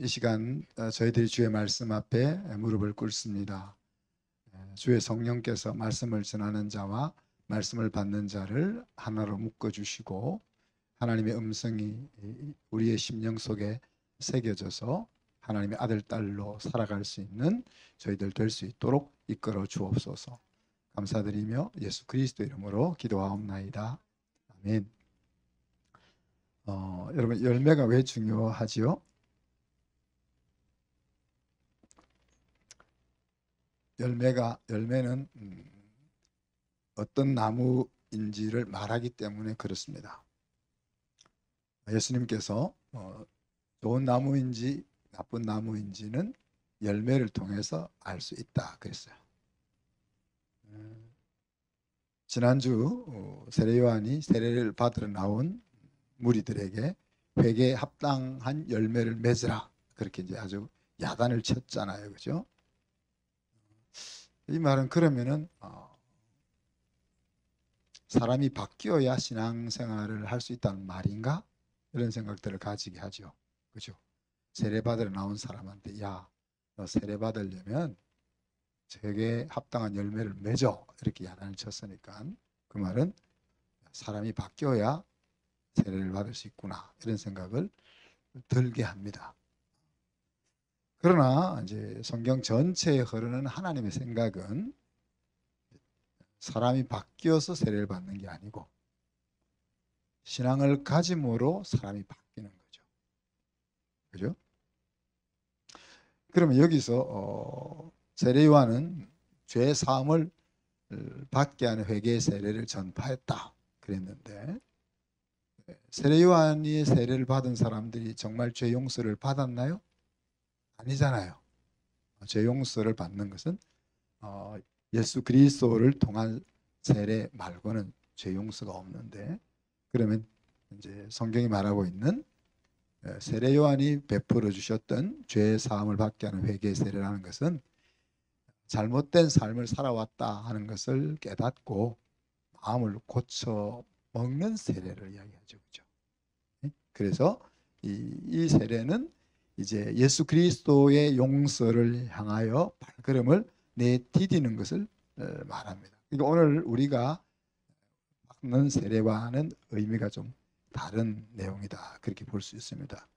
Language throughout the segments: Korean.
이 시간 저희들이 주의 말씀 앞에 무릎을 꿇습니다. 주의 성령께서 말씀을 전하는 자와 말씀을 받는 자를 하나로 묶어주시고 하나님의 음성이 우리의 심령 속에 새겨져서 하나님의 아들, 딸로 살아갈 수 있는 저희들 될 수 있도록 이끌어 주옵소서. 감사드리며 예수 그리스도 이름으로 기도하옵나이다. 아멘. 여러분, 열매가 왜 중요하지요? 열매는 어떤 나무인지를 말하기 때문에 그렇습니다. 예수님께서 좋은 나무인지 나쁜 나무인지는 열매를 통해서 알 수 있다 그랬어요. 지난주 세례 요한이 세례를 받으러 나온 무리들에게 회개에 합당한 열매를 맺으라 그렇게 이제 아주 야단을 쳤잖아요, 그죠? 이 말은 그러면은 사람이 바뀌어야 신앙생활을 할 수 있다는 말인가? 이런 생각들을 가지게 하죠, 그죠? 세례 받으러 나온 사람한테 야, 너 세례 받으려면 저에게 합당한 열매를 맺어 이렇게 야단을 쳤으니까 그 말은 사람이 바뀌어야 세례를 받을 수 있구나 이런 생각을 들게 합니다. 그러나 이제 성경 전체에 흐르는 하나님의 생각은 사람이 바뀌어서 세례를 받는 게 아니고 신앙을 가짐으로 사람이 바뀌는 거죠. 그죠? 그러면 여기서 세례 요한은 죄 사함을 받게 하는 회개의 세례를 전파했다 그랬는데 세례 요한이 세례를 받은 사람들이 정말 죄 용서를 받았나요? 아니잖아요. 죄 용서를 받는 것은 예수 그리스도를 통한 세례 말고는 죄 용서가 없는데 그러면 이제 성경이 말하고 있는 세례 요한이 베풀어 주셨던 죄 사함을 받게 하는 회개의 세례라는 것은 잘못된 삶을 살아왔다 하는 것을 깨닫고 마음을 고쳐 먹는 세례를 이야기하죠, 그렇죠? 그래서 이 세례는 이제 예수 그리스도의 용서를 향하여 발걸음을 내디디는 것을 말합니다. 그러니까 오늘 우리가 받는 세례와는 의미가 좀 다른 내용이다 그렇게 볼 수 있습니다.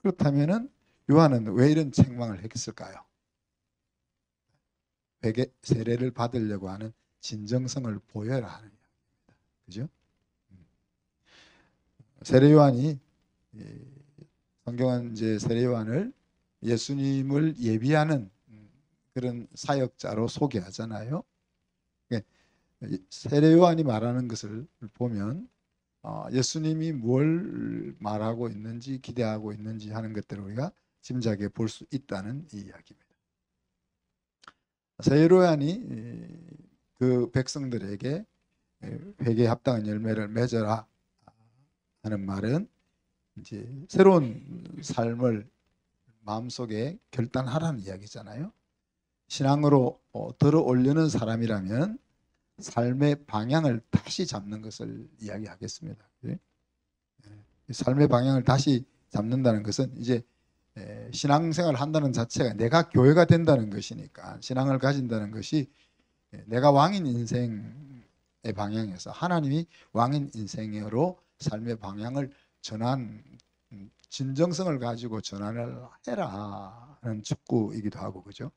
그렇다면은 요한은 왜 이런 책망을 했을까요? 회개 세례를 받으려고 하는 진정성을 보여라 하는 이야기입니다. 그죠? 세례 요한이 성경은 이제 세례 요한을 예수님을 예비하는 그런 사역자로 소개하잖아요. 세례 요한이 말하는 것을 보면 예수님이 뭘 말하고 있는지 기대하고 있는지 하는 것들을 우리가 짐작해 볼 수 있다는 이 이야기입니다. 세례 요한이 그 백성들에게 회개에 합당한 열매를 맺어라 하는 말은 이제 새로운 삶을 마음속에 결단하라는 이야기잖아요. 신앙으로 들어 올리는 사람이라면 삶의 방향을 다시 잡는 것을 이야기하겠습니다. 삶의 방향을 다시 잡는다는 것은 이제 신앙생활을 한다는 자체가 내가 교회가 된다는 것이니까 신앙을 가진다는 것이 내가 왕인 인생의 방향에서 하나님이 왕인 인생으로 삶의 방향을 전환 진정성을 가지고 전환을 해라 하는 축구이기도 하고 그죠?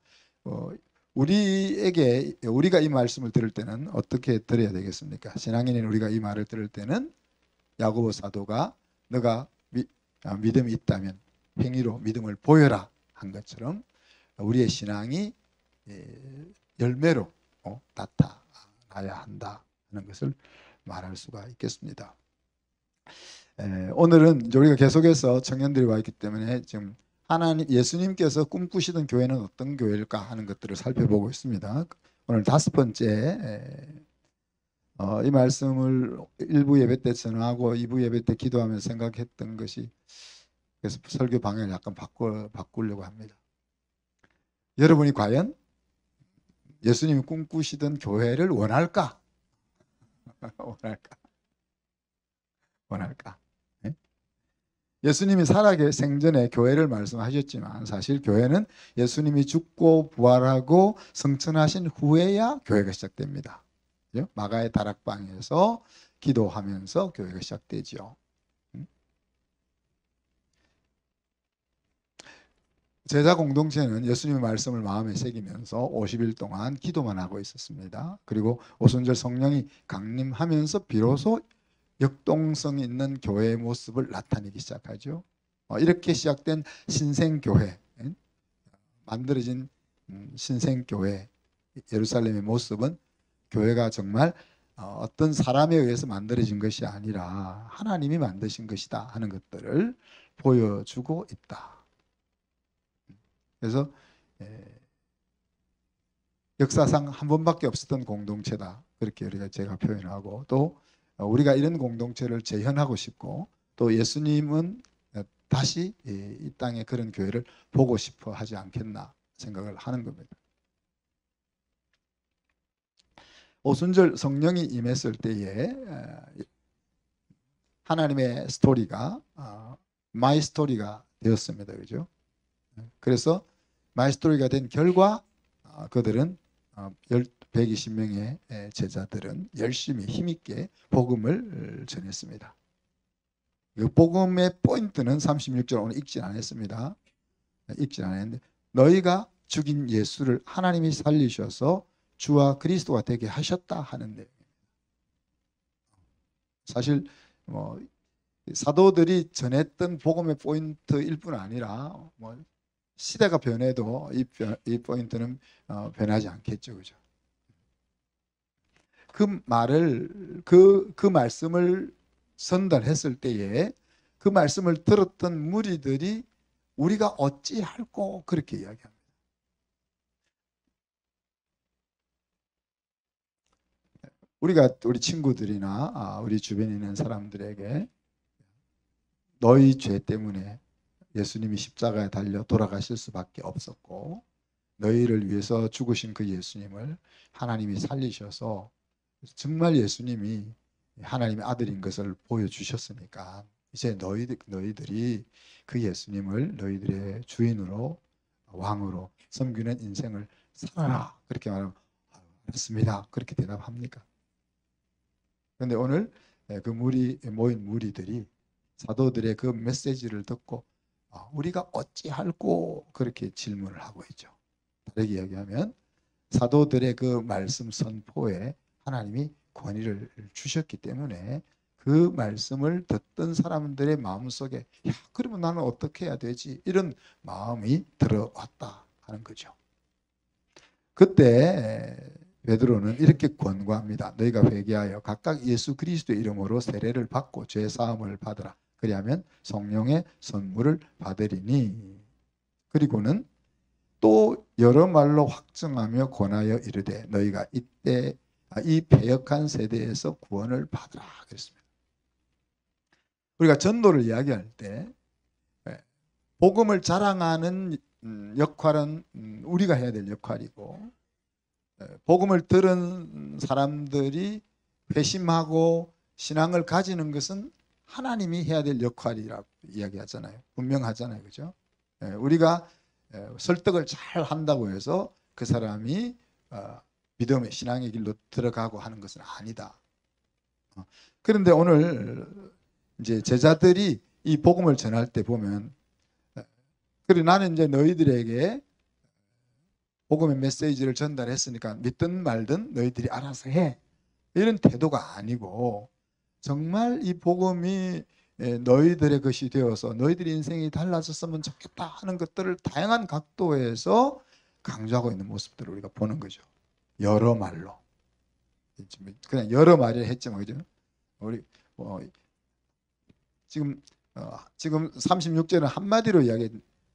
우리가 이 말씀을 들을 때는 어떻게 들어야 되겠습니까? 신앙인인 우리가 이 말을 들을 때는 야고보 사도가 너가 믿음이 있다면 행위로 믿음을 보여라 한 것처럼 우리의 신앙이 열매로 나타나야 한다 하는 것을 말할 수가 있겠습니다. 오늘은 우리가 계속해서 청년들이 와 있기 때문에 지금 하나님 예수님께서 꿈꾸시던 교회는 어떤 교회일까 하는 것들을 살펴보고 있습니다. 오늘 5번째 이 말씀을 1부 예배 때 전하고 2부 예배 때 기도하면서 생각했던 것이 그래서 설교 방향을 약간 바꾸려고 합니다. 여러분이 과연 예수님이 꿈꾸시던 교회를 원할까? 원할까? 네? 예수님이 살아 생전에 교회를 말씀하셨지만 사실 교회는 예수님이 죽고 부활하고 승천하신 후에야 교회가 시작됩니다. 마가의 다락방에서 기도하면서 교회가 시작되죠. 제자 공동체는 예수님의 말씀을 마음에 새기면서 50일 동안 기도만 하고 있었습니다. 그리고 오순절 성령이 강림하면서 비로소 역동성 있는 교회의 모습을 나타내기 시작하죠. 이렇게 시작된 신생교회, 만들어진 신생교회 예루살렘의 모습은 교회가 정말 어떤 사람에 의해서 만들어진 것이 아니라 하나님이 만드신 것이다 하는 것들을 보여주고 있다. 그래서 역사상 한 번밖에 없었던 공동체다. 그렇게 제가 표현하고 또 우리가 이런 공동체를 재현하고 싶고 또 예수님은 다시 이 땅에 그런 교회를 보고 싶어 하지 않겠나 생각을 하는 겁니다. 오순절 성령이 임했을 때에 하나님의 스토리가 마이 스토리가 되었습니다. 그죠? 그래서 마이 스토리가 된 결과 그들은 120명의 제자들은 열심히 힘있게 복음을 전했습니다. 그 복음의 포인트는 36절 오늘 읽지 않았습니다. 읽지 않았는데 너희가 죽인 예수를 하나님이 살리셔서 주와 그리스도가 되게 하셨다 하는 내용입니다. 사실 사도들이 전했던 복음의 포인트일 뿐 아니라 시대가 변해도 이 포인트는 변하지 않겠죠, 그죠? 그 말씀을 전달했을 때에 그 말씀을 들었던 무리들이 우리가 어찌할꼬 그렇게 이야기합니다. 우리 친구들이나 우리 주변에 있는 사람들에게 너희 죄 때문에 예수님이 십자가에 달려 돌아가실 수밖에 없었고 너희를 위해서 죽으신 그 예수님을 하나님이 살리셔서 정말 예수님이 하나님의 아들인 것을 보여주셨으니까 이제 너희들이 그 예수님을 너희들의 주인으로 왕으로 섬기는 인생을 살아라. 그렇게 말하면 알았습니다. 그렇게 대답합니까? 그런데 오늘 그 모인 무리들이 사도들의 그 메시지를 듣고 우리가 어찌할꼬 그렇게 질문을 하고 있죠. 다르게 이야기하면 사도들의 그 말씀 선포에 하나님이 권위를 주셨기 때문에 그 말씀을 듣던 사람들의 마음속에 그러면 나는 어떻게 해야 되지? 이런 마음이 들어왔다 하는 거죠. 그때 베드로는 이렇게 권고합니다. 너희가 회개하여 각각 예수 그리스도의 이름으로 세례를 받고 죄 사함을 받으라. 그리하면 성령의 선물을 받으리니. 그리고는 또 여러 말로 확증하며 권하여 이르되 너희가 이때 이 패역한 세대에서 구원을 받으라 그랬습니다. 우리가 전도를 이야기할 때 복음을 자랑하는 역할은 우리가 해야 될 역할이고 복음을 들은 사람들이 회심하고 신앙을 가지는 것은 하나님이 해야 될 역할이라고 이야기하잖아요. 분명하잖아요. 그죠? 우리가 설득을 잘 한다고 해서 그 사람이 믿음의 신앙의 길로 들어가고 하는 것은 아니다. 그런데 오늘 이제 제자들이 이 복음을 전할 때 보면 그래 나는 이제 너희들에게 복음의 메시지를 전달했으니까 믿든 말든 너희들이 알아서 해. 이런 태도가 아니고 정말 이 복음이 너희들의 것이 되어서 너희들의 인생이 달라졌으면 좋겠다 하는 것들을 다양한 각도에서 강조하고 있는 모습들을 우리가 보는 거죠. 여러 말로. 그냥 여러 말을 했지만 그죠? 우리 지금 36절은 한마디로 이야기해.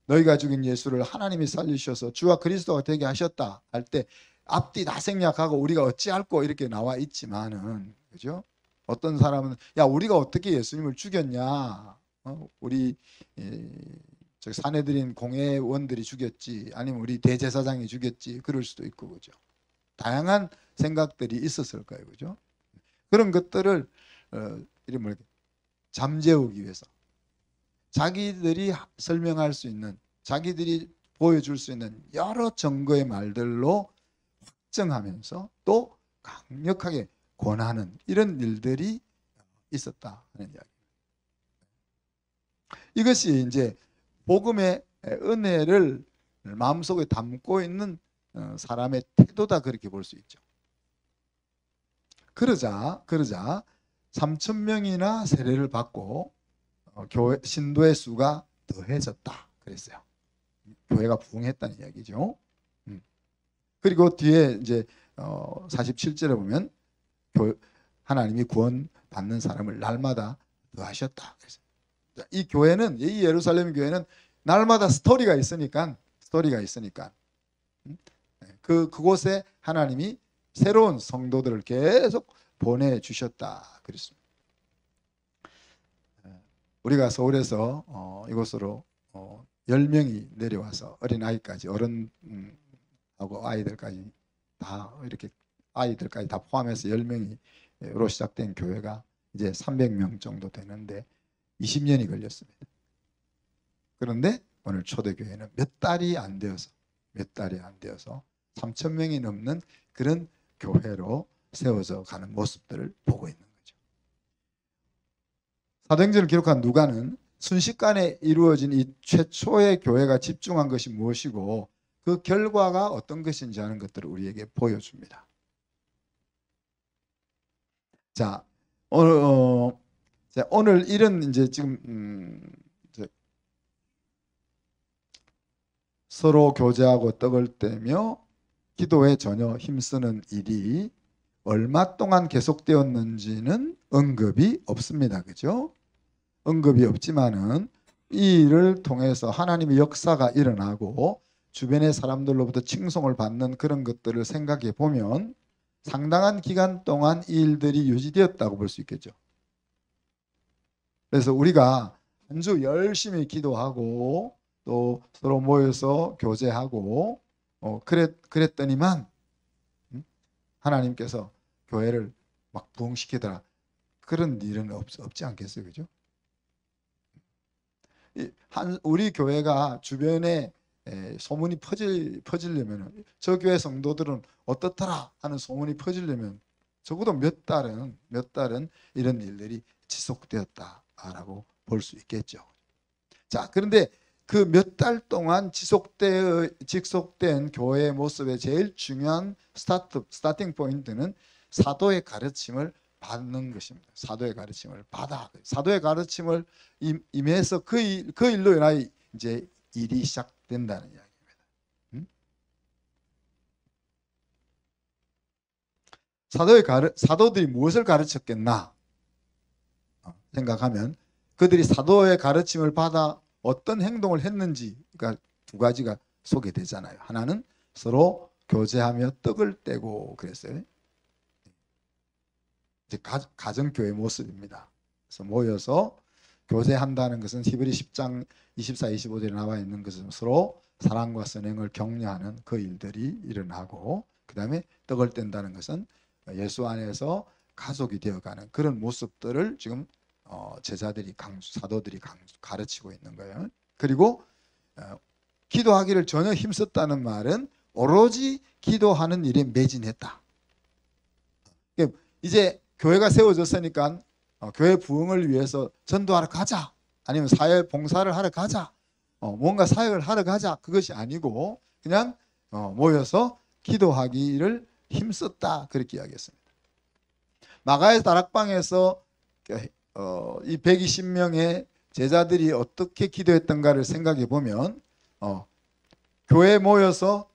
너희가 죽인 예수를 하나님이 살리셔서 주와 그리스도가 되게 하셨다 할 때 앞뒤 다 생략하고 우리가 어찌할꼬 이렇게 나와 있지만은 그죠? 어떤 사람은 야 우리가 어떻게 예수님을 죽였냐? 우리 저 사내들인 공회원들이 죽였지 아니면 우리 대제사장이 죽였지 그럴 수도 있고 그죠? 다양한 생각들이 있었을 거예요, 그죠? 그런 것들을 이런 뭐 잠재우기 위해서 자기들이 설명할 수 있는, 자기들이 보여줄 수 있는 여러 증거의 말들로 확정하면서 또 강력하게 권하는 이런 일들이 있었다 하는 이야기. 이것이 이제 복음의 은혜를 마음속에 담고 있는 사람의 태도다, 그렇게 볼 수 있죠. 그러자 3,000명이나 세례를 받고 교회 신도의 수가 더해졌다 그랬어요. 교회가 부흥했다는 이야기죠. 그리고 뒤에 이제 47절에 보면 하나님이 구원 받는 사람을 날마다 더하셨다. 그래서 이 교회는, 이 예루살렘 교회는 날마다 스토리가 있으니까 그곳에 하나님이 새로운 성도들을 계속 보내주셨다 그랬습니다. 우리가 서울에서 이곳으로 10명이 내려와서 어린아이까지, 어른하고 아이들까지 다, 이렇게 아이들까지 다 포함해서 10명이로 시작된 교회가 이제 300명 정도 되는데 20년이 걸렸습니다. 그런데 오늘 초대교회는 몇 달이 안 되어서 3,000명이 넘는 그런 교회로 세워져 가는 모습들을 보고 있는 거죠. 사도행전을 기록한 누가는 순식간에 이루어진 이 최초의 교회가 집중한 것이 무엇이고 그 결과가 어떤 것인지 하는 것들을 우리에게 보여줍니다. 자, 오늘 이런 이제 지금 서로 교제하고 떡을 떼며 기도에 전혀 힘쓰는 일이 얼마 동안 계속되었는지는 언급이 없습니다. 그죠? 언급이 없지만은 이 일을 통해서 하나님의 역사가 일어나고 주변의 사람들로부터 칭송을 받는 그런 것들을 생각해 보면 상당한 기간 동안 이 일들이 유지되었다고 볼 수 있겠죠. 그래서 우리가 한 주 열심히 기도하고 또 서로 모여서 교제하고 그랬더니만 하나님께서 교회를 막 부흥시키더라, 그런 일은 없지 않겠어요, 그죠? 우리 교회가 주변에 소문이 퍼지려면, 저 교회 성도들은 어떻더라 하는 소문이 퍼지려면 적어도 몇 달은 이런 일들이 지속되었다라고 볼 수 있겠죠. 자, 그런데 그 몇 달 동안 지속된 교회의 모습의 제일 중요한 스타팅 포인트는 사도의 가르침을 받는 것입니다. 사도의 가르침을 받아, 사도의 가르침을 임해서 그 일로 인하여 이제 일이 시작된다는 이야기입니다. 사도들이 무엇을 가르쳤겠나 생각하면 그들이 사도의 가르침을 받아 어떤 행동을 했는지가 두 가지가 소개되잖아요. 하나는 서로 교제하며 떡을 떼고 그랬어요. 이제 가정교회 모습입니다. 그래서 모여서 교제한다는 것은 히브리 10장 24, 25절에 나와 있는 것은 서로 사랑과 선행을 격려하는 그 일들이 일어나고, 그 다음에 떡을 뗀다는 것은 예수 안에서 가족이 되어가는 그런 모습들을 지금 제자들이 사도들이 가르치고 있는 거예요. 그리고 기도하기를 전혀 힘썼다는 말은 오로지 기도하는 일에 매진했다. 이제 교회가 세워졌으니까 교회 부흥을 위해서 전도하러 가자, 아니면 사회 봉사를 하러 가자, 뭔가 사역을 하러 가자, 그것이 아니고 그냥 모여서 기도하기를 힘썼다, 그렇게 이야기했습니다. 마가의 다락방에서 이 120명의 제자들이 어떻게 기도했던가를 생각해 보면 교회에 모여서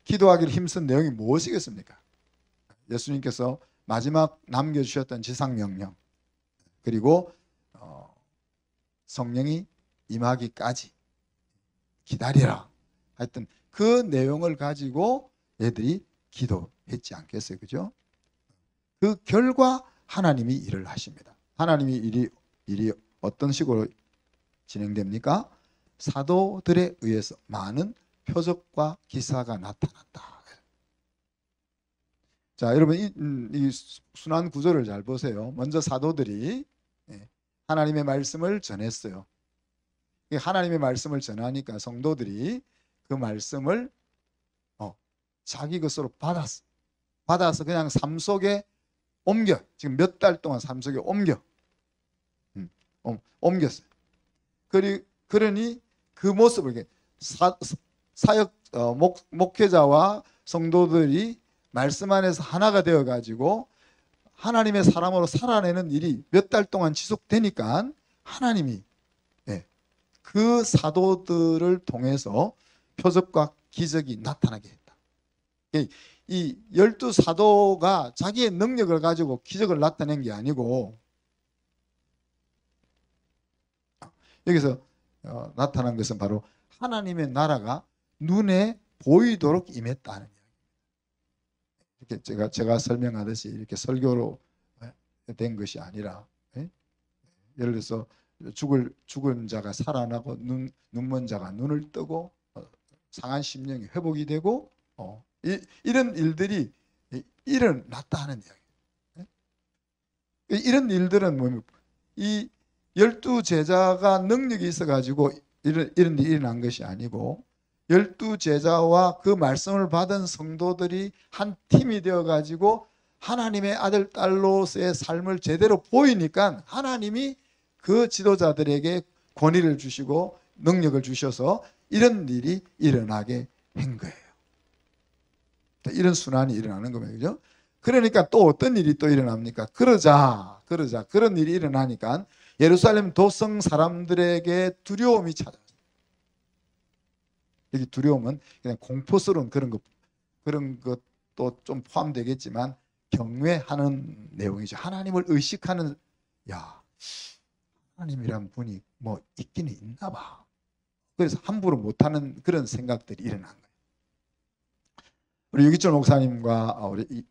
기도하기를 힘쓴 내용이 무엇이겠습니까? 예수님께서 마지막 남겨주셨던 지상명령, 그리고 성령이 임하기까지 기다리라, 하여튼 그 내용을 가지고 얘들이 기도했지 않겠어요, 그죠? 그 결과 하나님이 일을 하십니다. 하나님이 일이 어떤 식으로 진행됩니까? 사도들에 의해서 많은 표적과 기사가 나타났다. 자, 여러분 이 순환 구조를 잘 보세요. 먼저 사도들이 하나님의 말씀을 전했어요. 하나님의 말씀을 전하니까 성도들이 그 말씀을 자기 것으로 받아서 그냥 삶 속에 옮겨, 지금 몇 달 동안 삶 속에 옮겼어요. 그러니 그 모습을 사역 목회자와 성도들이 말씀 안에서 하나가 되어 가지고 하나님의 사람으로 살아내는 일이 몇 달 동안 지속되니까 하나님이 그 사도들을 통해서 표적과 기적이 나타나게 했다. 이 12사도가 자기의 능력을 가지고 기적을 나타낸 게 아니고 여기서 나타난 것은 바로 하나님의 나라가 눈에 보이도록 임했다는 이야기입니다. 이렇게 제가 설명하듯이 이렇게 설교로 된 것이 아니라, 예를 들어서 죽은 자가 살아나고 눈먼 자가 눈을 뜨고 상한 심령이 회복이 되고 이런 일들이 일어났다 는 이야기. 이런 일들은 뭡니까? 이 12제자가 능력이 있어가지고 이런 일이 일어난 것이 아니고 12제자와 그 말씀을 받은 성도들이 한 팀이 되어가지고 하나님의 아들, 딸로서의 삶을 제대로 보이니까 하나님이 그 지도자들에게 권위를 주시고 능력을 주셔서 이런 일이 일어나게 한 거예요. 이런 순환이 일어나는 겁니다. 그죠? 그러니까 또 어떤 일이 또 일어납니까? 그러자 그런 일이 일어나니까 예루살렘 도성 사람들에게 두려움이 찾아왔어요. 여기 두려움은 그냥 공포스러운 그런 것도 좀 포함되겠지만 경외하는 내용이죠. 하나님을 의식하는, 하나님이란 분이 뭐 있기는 있나 봐. 그래서 함부로 못하는 그런 생각들이 일어난 거예요. 우리 유기철 목사님과 우리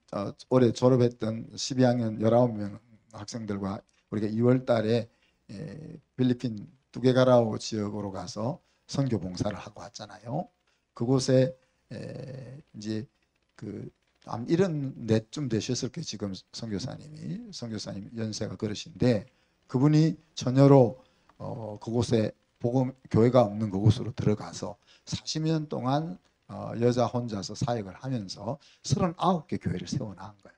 올해 졸업했던 12학년 19명 학생들과 우리가 2월 달에 필리핀 두게가라오 지역으로 가서 선교 봉사를 하고 왔잖아요. 그곳에 이제 이런 넷쯤 되셨을 거예요. 지금 선교사님 연세가 그러신데 그분이 전혀로 그곳에 교회가 없는 그곳으로 들어가서 40년 동안 여자 혼자서 사역을 하면서 39개 교회를 세워나간 거예요.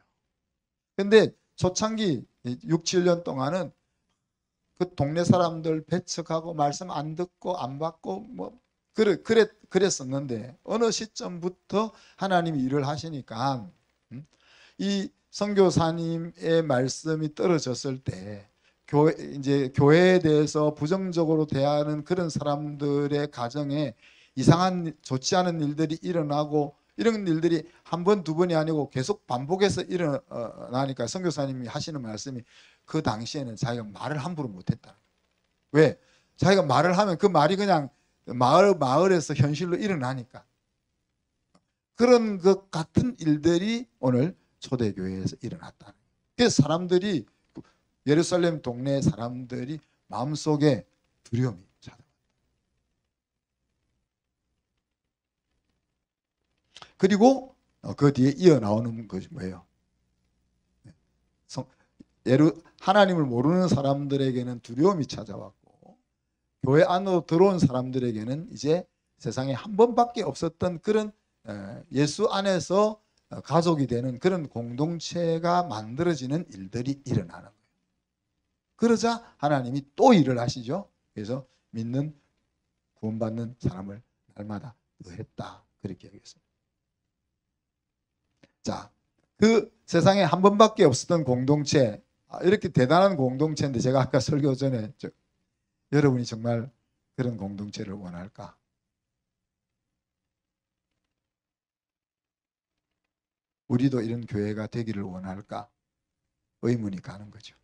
근데 초창기 6, 7년 동안은 그 동네 사람들 배척하고 말씀 안 듣고 안 받고 그랬었는데 어느 시점부터 하나님이 일을 하시니까 이 선교사님의 말씀이 떨어졌을 때 교회에 대해서 부정적으로 대하는 그런 사람들의 가정에 이상한 좋지 않은 일들이 일어나고 이런 일들이 한 번, 두 번이 아니고 계속 반복해서 일어나니까 선교사님이 하시는 말씀이 그 당시에는 자기가 말을 함부로 못했다. 왜? 자기가 말을 하면 그 말이 그냥 마을에서 현실로 일어나니까. 그런 것 같은 일들이 오늘 초대교회에서 일어났다. 그래서 사람들이 예루살렘 동네 사람들이 마음속에 두려움이 찾아왔다. 그리고 그 뒤에 이어나오는 것이 뭐예요? 하나님을 모르는 사람들에게는 두려움이 찾아왔고 교회 안으로 들어온 사람들에게는 이제 세상에 한 번밖에 없었던 그런 예수 안에서 가족이 되는 그런 공동체가 만들어지는 일들이 일어나는 거예요. 그러자 하나님이 또 일을 하시죠. 그래서 믿는 구원받는 사람을 날마다 더했다. 그렇게 얘기했습니다. 자, 그 세상에 한 번밖에 없었던 공동체, 이렇게 대단한 공동체인데 제가 아까 설교 전에 여러분이 정말 그런 공동체를 원할까? 우리도 이런 교회가 되기를 원할까? 의문이 가는 거죠.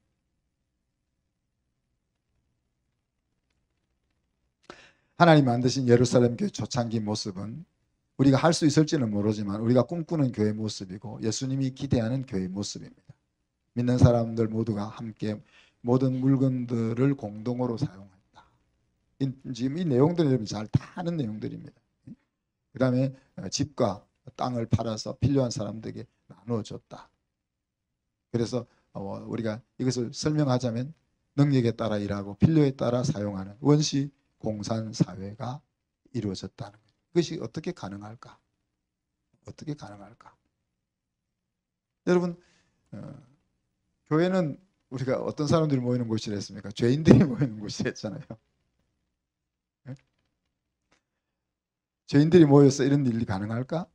하나님 만드신 예루살렘 교회 초창기 모습은 우리가 할 수 있을지는 모르지만 우리가 꿈꾸는 교회 모습이고 예수님이 기대하는 교회 모습입니다. 믿는 사람들 모두가 함께 모든 물건들을 공동으로 사용한다. 지금 이 내용들은 여러분 잘 다 아는 내용들입니다. 그 다음에 집과 땅을 팔아서 필요한 사람들에게 나누어줬다. 그래서 우리가 이것을 설명하자면 능력에 따라 일하고 필요에 따라 사용하는 원시 공산 사회가 이루어졌다는 거예요. 그것이 어떻게 가능할까? 어떻게 가능할까? 여러분, 교회는 우리가 어떤 사람들이 모이는 곳이라 했습니까? 죄인들이 모이는 곳이라 했잖아요. 네? 죄인들이 모여서 이런 일이 가능할까?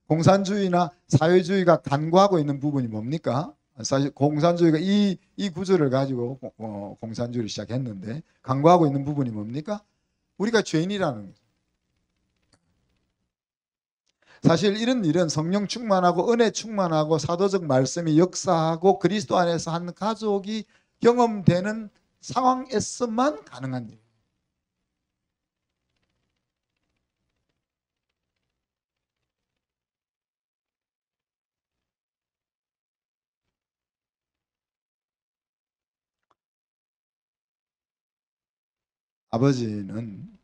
공산주의나 사회주의가 간과하고 있는 부분이 뭡니까? 사실 공산주의가 이 구조를 가지고 공산주의를 시작했는데 간과하고 있는 부분이 뭡니까? 우리가 죄인이라는 거죠. 사실 이런 일은 성령 충만하고 은혜 충만하고 사도적 말씀이 역사하고 그리스도 안에서 한 가족이 경험되는 상황에서만 가능한 일이에요. 아버지는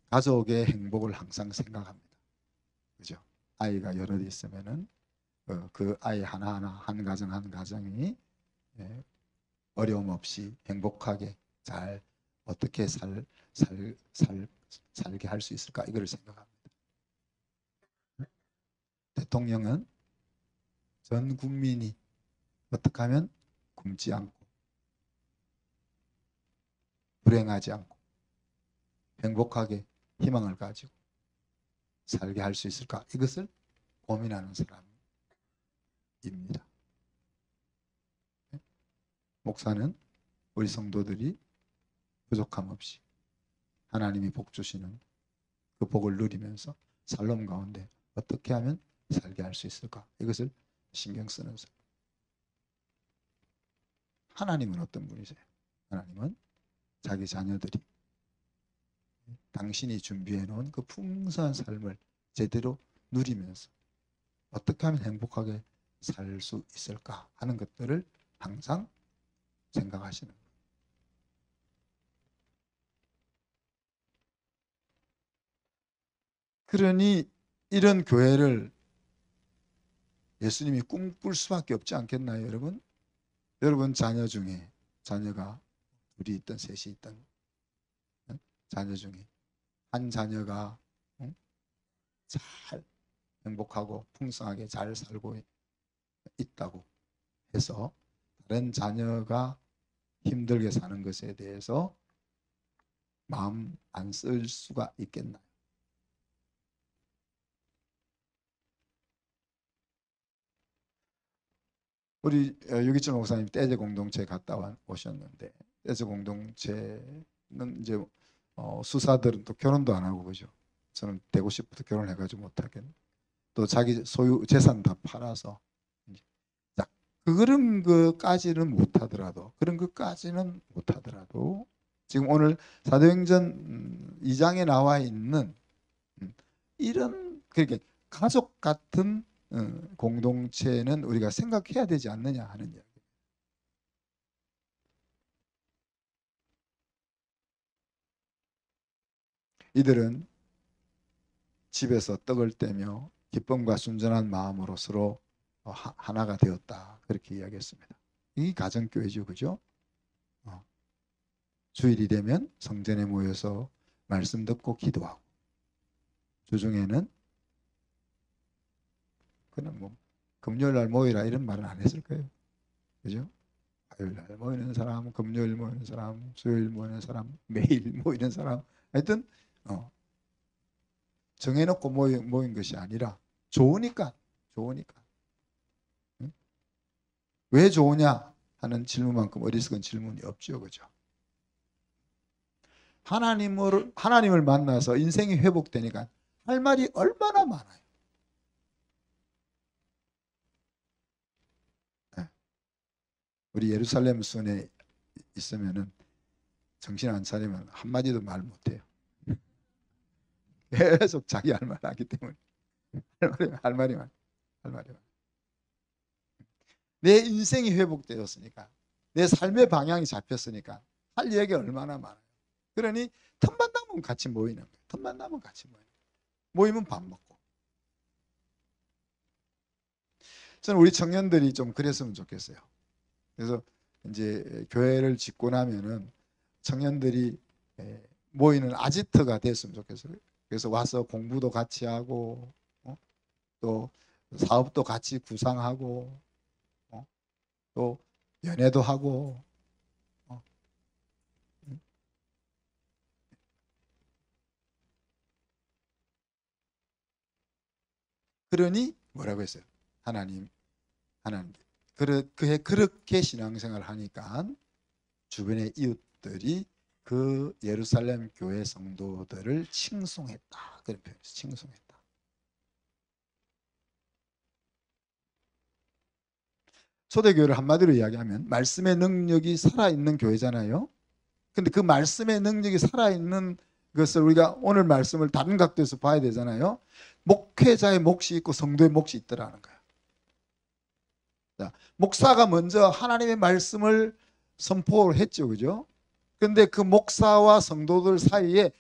가족의 행복을 항상 생각합니다. 그죠? 아이가 여럿 있으면은 그 아이 하나하나 한 가정 한 가정이 어려움 없이 행복하게 잘 어떻게 살게 할 수 있을까 이거를 생각합니다. 대통령은 전 국민이 어떻게 하면 굶지 않고 불행하지 않고 행복하게 희망을 가지고 살게 할 수 있을까 이것을 고민하는 사람입니다. 목사는 우리 성도들이 부족함 없이 하나님이 복 주시는 그 복을 누리면서 살롬 가운데 어떻게 하면 살게 할 수 있을까 이것을 신경 쓰는 사람. 하나님은 어떤 분이세요? 하나님은 자기 자녀들이 당신이 준비해 놓은 그 풍성한 삶을 제대로 누리면서 어떻게 하면 행복하게 살 수 있을까 하는 것들을 항상 생각하시는 거예요. 그러니 이런 교회를 예수님이 꿈꿀 수밖에 없지 않겠나요, 여러분? 여러분 자녀 중에 자녀가 둘이 있던 셋이 있던 자녀 중에 한 자녀가 잘 행복하고 풍성하게 잘 살고 있다고 해서 다른 자녀가 힘들게 사는 것에 대해서 마음 안 쓸 수가 있겠나요? 우리 유기철 목사님 떼제 공동체 갔다 오셨는데 떼제 공동체는 이제 수사들은 또 결혼도 안 하고 그죠? 저는 되고 싶어도 결혼해가지고 못하겠네. 또 자기 소유 재산 다 팔아서 자, 그런 것까지는 못하더라도 지금 오늘 사도행전 2장에 나와 있는 이런 그렇게 가족 같은 공동체는 우리가 생각해야 되지 않느냐 하는 이야기. 이들은 집에서 떡을 떼며 기쁨과 순전한 마음으로 서로 하나가 되었다. 그렇게 이야기했습니다. 이 가정교회죠. 그죠? 주일이 되면 성전에 모여서 말씀 듣고 기도하고 주중에는 그냥 뭐 금요일 날 모이라 이런 말은 안 했을 거예요. 그죠? 화요일 날 모이는 사람, 금요일 모이는 사람, 수요일 모이는 사람, 매일 모이는 사람 하여튼 정해놓고 모인 것이 아니라 좋으니까 응? 왜 좋으냐 하는 질문만큼 어리석은 질문이 없죠. 그죠? 하나님을 만나서 인생이 회복되니까 할 말이 얼마나 많아요. 네. 우리 예루살렘 순에 있으면은 정신 안 차리면 한마디도 말 못해요. 계속 자기 할 말 하기 때문에 할 말이 많아. 할 말이 많아. 내 인생이 회복되었으니까 내 삶의 방향이 잡혔으니까 할 얘기가 얼마나 많아요. 그러니 틈만 나면 같이 모이는 거예요. 틈만 나면 같이 모이는 거예요. 모이면 밥 먹고. 저는 우리 청년들이 좀 그랬으면 좋겠어요. 그래서 이제 교회를 짓고 나면은 청년들이 모이는 아지트가 됐으면 좋겠어요. 그래서 와서 공부도 같이 하고 또 사업도 같이 구상하고 또 연애도 하고 그러니 뭐라고 했어요? 하나님 그렇게 신앙생활을 하니까 주변의 이웃들이 그 예루살렘 교회 성도들을 칭송했다. 그런 표현이에요. 칭송했다. 초대교회를 한마디로 이야기하면 말씀의 능력이 살아있는 교회잖아요. 근데 그 말씀의 능력이 살아있는 것을 우리가 오늘 말씀을 다른 각도에서 봐야 되잖아요. 목회자의 몫이 있고 성도의 몫이 있더라는 거예요. 자, 목사가 먼저 하나님의 말씀을 선포를 했죠. 그죠? 근데 그 목사와 성도들 사이에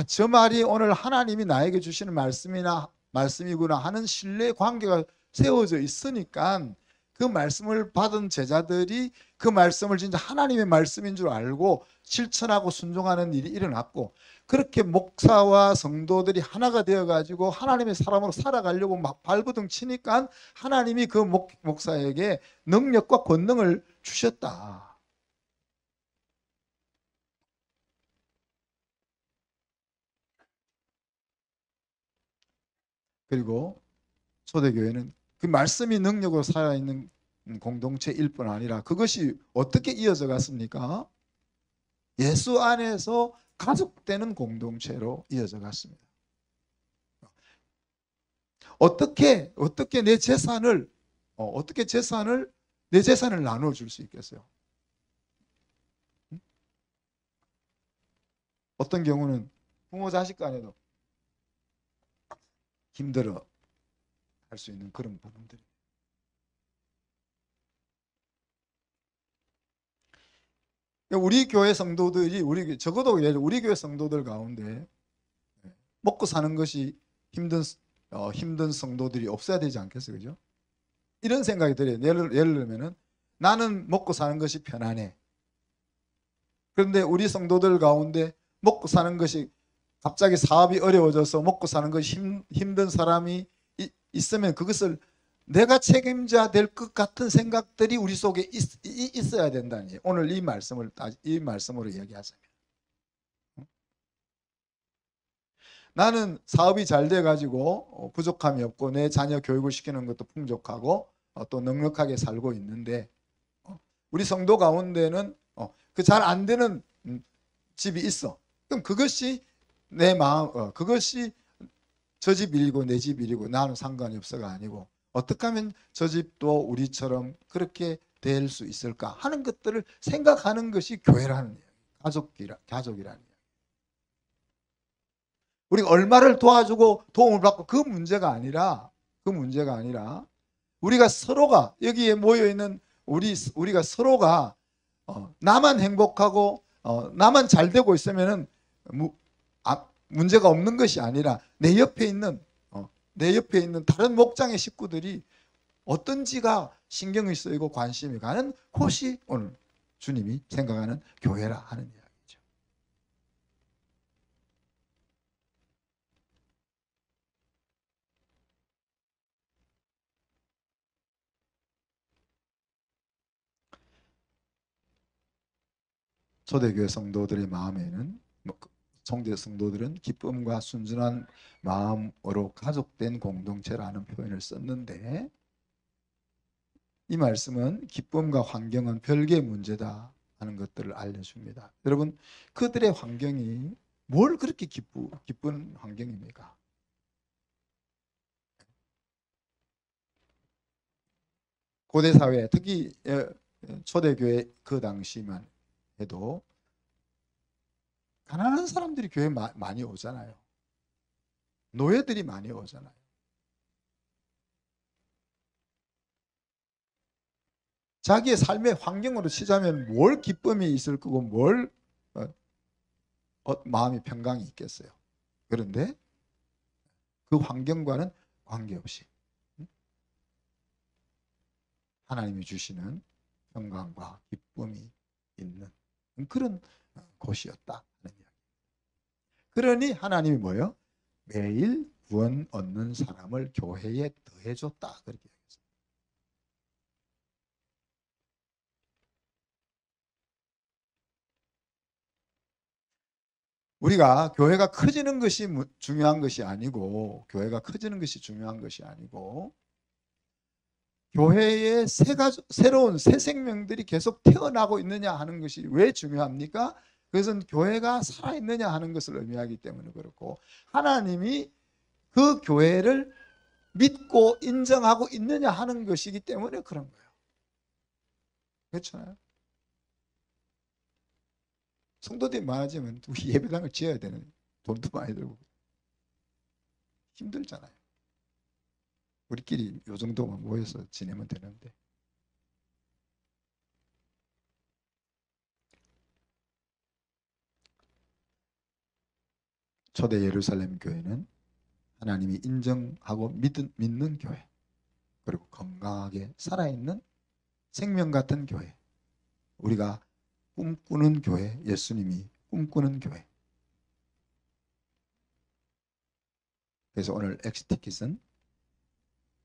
저 말이 오늘 하나님이 나에게 주시는 말씀이구나 하는 신뢰 관계가 세워져 있으니까 그 말씀을 받은 제자들이 그 말씀을 진짜 하나님의 말씀인 줄 알고 실천하고 순종하는 일이 일어났고, 그렇게 목사와 성도들이 하나가 되어가지고 하나님의 사람으로 살아가려고 막 발버둥 치니까 하나님이 그 목사에게 능력과 권능을 주셨다. 그리고 초대교회는 그 말씀이 능력으로 살아있는 공동체일 뿐 아니라 그것이 어떻게 이어져 갔습니까? 예수 안에서 가족되는 공동체로 이어져 갔습니다. 어떻게 내 재산을 나누어 줄 수 있겠어요? 어떤 경우는 부모 자식 간에도 힘들어 할 수 있는 그런 부분들이. 우리 교회 성도들이 적어도 우리 교회 성도들 가운데 먹고 사는 것이 힘든 성도들이 없어야 되지 않겠어요, 그죠? 이런 생각이 들어요. 예를 들면은 나는 먹고 사는 것이 편안해. 그런데 우리 성도들 가운데 먹고 사는 것이 갑자기 사업이 어려워져서 먹고 사는 것이 힘든 사람이 있으면 그것을 내가 책임져야 될 것 같은 생각들이 우리 속에 있어야 된다는 거예요. 오늘 이 말씀으로 이야기하자면 나는 사업이 잘 돼가지고 부족함이 없고 내 자녀 교육을 시키는 것도 풍족하고 또 넉넉하게 살고 있는데 우리 성도 가운데는 그 잘 안 되는 집이 있어. 그럼 그것이 내 마음, 그것이 저 집 일이고 내 집 일이고 나는 상관이 없어가 아니고 어떻게 하면 저 집도 우리처럼 그렇게 될 수 있을까 하는 것들을 생각하는 것이 교회라는 이야기, 가족이라는 이야기. 우리가 얼마를 도와주고 도움을 받고 그 문제가 아니라 우리가 서로가 여기에 모여 있는 우리가 서로가 나만 행복하고 나만 잘 되고 있으면은 문제가 없는 것이 아니라 내 옆에 있는 다른 목장의 식구들이 어떤지가 신경이 쓰이고 관심이 가는 곳이 오늘 주님이 생각하는 교회라 하는 이야기죠. 초대교회 성도들의 마음에는 성대 성도들은 기쁨과 순전한 마음으로 가족된 공동체라는 표현을 썼는데 이 말씀은 기쁨과 환경은 별개의 문제다 하는 것들을 알려줍니다. 여러분, 그들의 환경이 뭘 그렇게 기쁜 환경입니까? 고대 사회, 특히 초대교회 그 당시만 해도 가난한 사람들이 교회에 많이 오잖아요. 노예들이 많이 오잖아요. 자기의 삶의 환경으로 치자면 뭘 기쁨이 있을 거고 뭘 마음이 평강이 있겠어요. 그런데 그 환경과는 관계없이 하나님이 주시는 평강과 기쁨이 있는 그런 곳이었다 하는 이야기. 그러니 하나님이 뭐예요? 매일 구원 얻는 사람을 교회에 더해줬다 그렇게 얘기했어요. 우리가 교회가 커지는 것이 중요한 것이 아니고, 교회가 커지는 것이 중요한 것이 아니고, 교회에 새로운 새 생명들이 계속 태어나고 있느냐 하는 것이 왜 중요합니까? 그것은 교회가 살아있느냐 하는 것을 의미하기 때문에 그렇고, 하나님이 그 교회를 믿고 인정하고 있느냐 하는 것이기 때문에 그런 거예요. 그렇잖아요. 성도들이 많아지면 우리 예배당을 지어야 되는, 돈도 많이 들고 힘들잖아요. 우리끼리 요 정도만 모여서 지내면 되는데. 초대 예루살렘 교회는 하나님이 인정하고 믿는 교회, 그리고 건강하게 살아있는 생명 같은 교회, 우리가 꿈꾸는 교회, 예수님이 꿈꾸는 교회. 그래서 오늘 엑스티킷은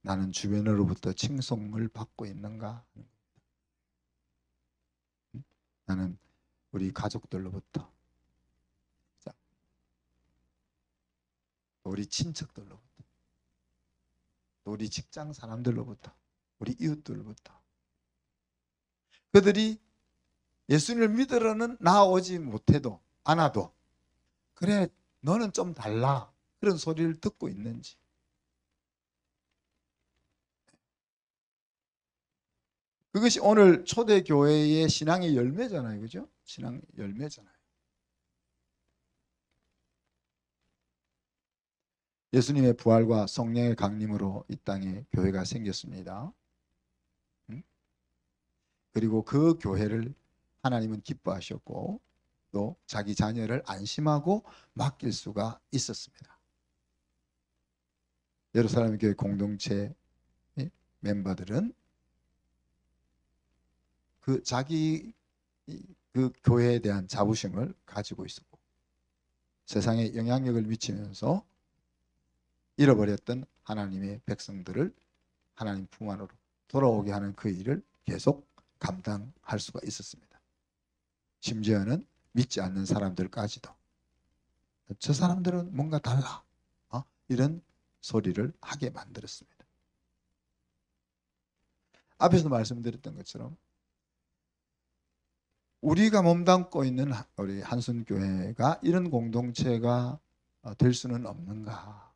나는 주변으로부터 칭송을 받고 있는가? 나는 우리 가족들로부터, 우리 친척들로부터, 우리 직장 사람들로부터, 우리 이웃들로부터, 그들이 예수님을 믿으러는 나오지 못해도 않아도 그래 너는 좀 달라 그런 소리를 듣고 있는지, 그것이 오늘 초대교회의 신앙의 열매잖아요. 그죠? 신앙 열매잖아요. 예수님의 부활과 성령의 강림으로 이 땅에 교회가 생겼습니다. 그리고 그 교회를 하나님은 기뻐하셨고 또 자기 자녀를 안심하고 맡길 수가 있었습니다. 예루살렘 교회 공동체 멤버들은 그 자기 그 교회에 대한 자부심을 가지고 있었고, 세상에 영향력을 미치면서 잃어버렸던 하나님의 백성들을 하나님 품 안으로 돌아오게 하는 그 일을 계속 감당할 수가 있었습니다. 심지어는 믿지 않는 사람들까지도 저 사람들은 뭔가 달라 이런 소리를 하게 만들었습니다. 앞에서 말씀드렸던 것처럼 우리가 몸담고 있는 우리 한순교회가 이런 공동체가 될 수는 없는가?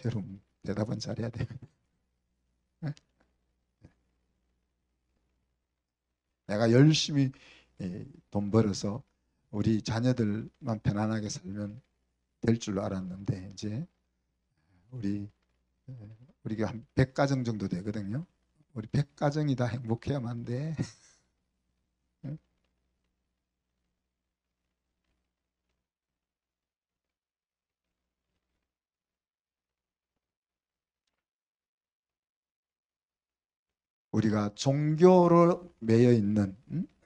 여러분 대답은 잘해야 돼요. 내가 열심히 돈 벌어서 우리 자녀들만 편안하게 살면 될 줄 알았는데 이제 우리가 한 100가정 정도 되거든요. 우리 100가정이 다 행복해야만 돼. 우리가 종교로 매여 있는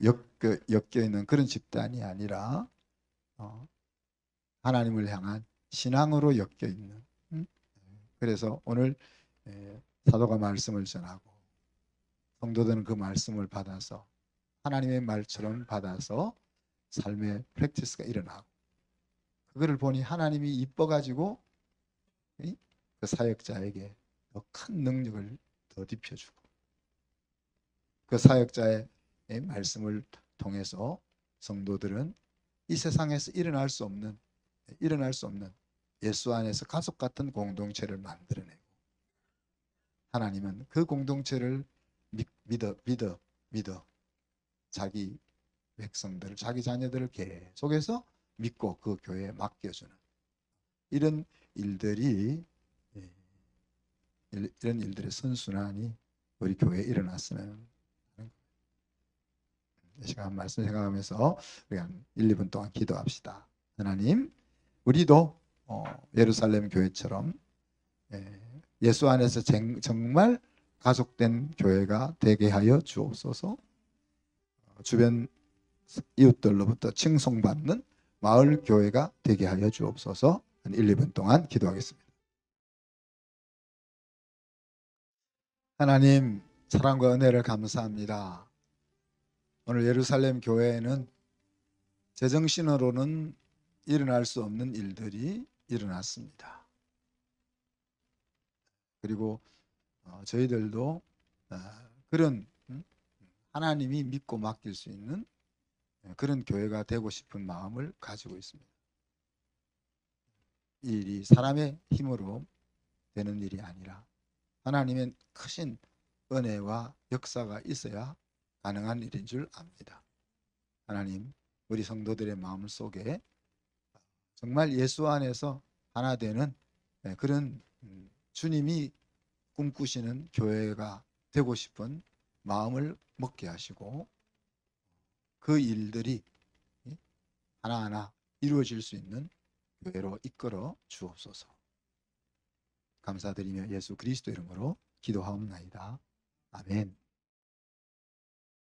엮여 있는 그런 집단이 아니라 하나님을 향한 신앙으로 엮여 있는. 그래서 오늘 사도가 말씀을 전하고 성도들은 그 말씀을 받아서 하나님의 말처럼 받아서 삶의 프랙티스가 일어나고, 그거를 보니 하나님이 이뻐가지고 그 사역자에게 더 큰 능력을 더 입혀주고, 그 사역자의 말씀을 통해서 성도들은 이 세상에서 일어날 수 없는 예수 안에서 가족 같은 공동체를 만들어내고, 하나님은 그 공동체를 믿어 자기 백성들을, 자기 자녀들을 계속해서 믿고 그 교회에 맡겨주는 이런 일들이, 이런 일들의 선순환이 우리 교회에 일어났으면 하는 이 시간 말씀 생각하면서 우리 한 1, 2분 동안 기도합시다. 하나님, 우리도 예루살렘 교회처럼 예수 안에서 정말 가족된 교회가 되게 하여 주옵소서. 주변 이웃들로부터 칭송받는 마을 교회가 되게 하여 주옵소서. 한 1, 2분 동안 기도하겠습니다. 하나님, 사랑과 은혜를 감사합니다. 오늘 예루살렘 교회에는 제정신으로는 일어날 수 없는 일들이 일어났습니다. 그리고 저희들도 그런 하나님이 믿고 맡길 수 있는 그런 교회가 되고 싶은 마음을 가지고 있습니다. 이 일이 사람의 힘으로 되는 일이 아니라 하나님의 크신 은혜와 역사가 있어야 가능한 일인 줄 압니다. 하나님, 우리 성도들의 마음 속에 정말 예수 안에서 하나 되는 그런 주님이 꿈꾸시는 교회가 되고 싶은 마음을 먹게 하시고 그 일들이 하나하나 이루어질 수 있는 교회로 이끌어 주옵소서. 감사드리며 예수 그리스도 이름으로 기도하옵나이다. 아멘.